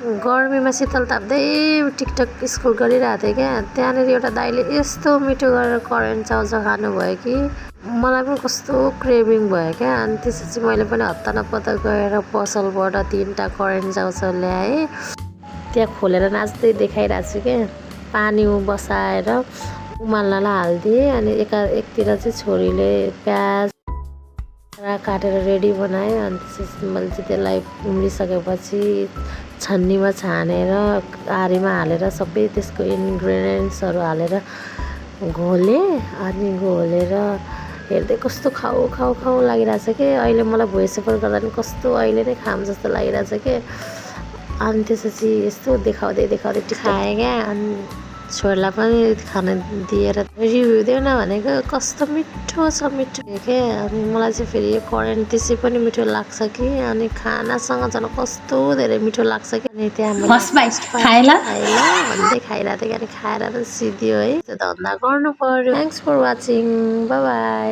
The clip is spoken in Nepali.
गर्मीमा शीतल ताप्दै टिकटक स्क्रोल गरिरहेको थिएँ क्या। त्यहाँनिर एउटा दाइले यस्तो मिठो गरेर करेन्ट चाउचाउ खानुभयो कि मलाई पनि कस्तो क्रेभिङ भयो क्या। अनि त्यसपछि मैले पनि हत्ता गएर पसलबाट 3टा करेन्ट चाउचाउ ल्याएँ। त्यहाँ खोलेर नाच्दै देखाइरहेको छु क्या। पानी बसाएर उमाल्नलाई हालिदिएँ। अनि एकतिर चाहिँ छोरीले प्याज काटेर रेडी बनायो। अनि त्यसपछि मैले चाहिँ त्यसलाई उम्लिसकेपछि छन्नीमा छानेर आरीमा हालेर सबै त्यसको इन्ग्रेडियन्ट्सहरू हालेर घोलेँ। अनि घोलेर हेर्दै कस्तो खाऊ लागिरहेछ कि अहिले मलाई भोइस ओभर गर्दा पनि कस्तो अहिले नै खाऊँ जस्तो लागिरहेछ कि। अनि त्यसपछि यस्तो देखाउँदै खाएँ क्या। अनि छोरीलाई पनि खान दिएर रिभ्यू देऊ न भनेको कस्तो मिठो छ मिठो क्या। अनि मलाई चाहिँ फेरि यो करेन्ट त्यसै पनि मिठो लाग्छ कि। अनि खानासँग झन् कस्तो धेरै मिठो लाग्छ कि। अनि त्यहाँ खाइला भन्दै खाइरहेको थिएँ। अनि खाएर पनि सिद्धियो है। त्यो धन्दा गर्नु पर्यो। Thanks for watching, bye by.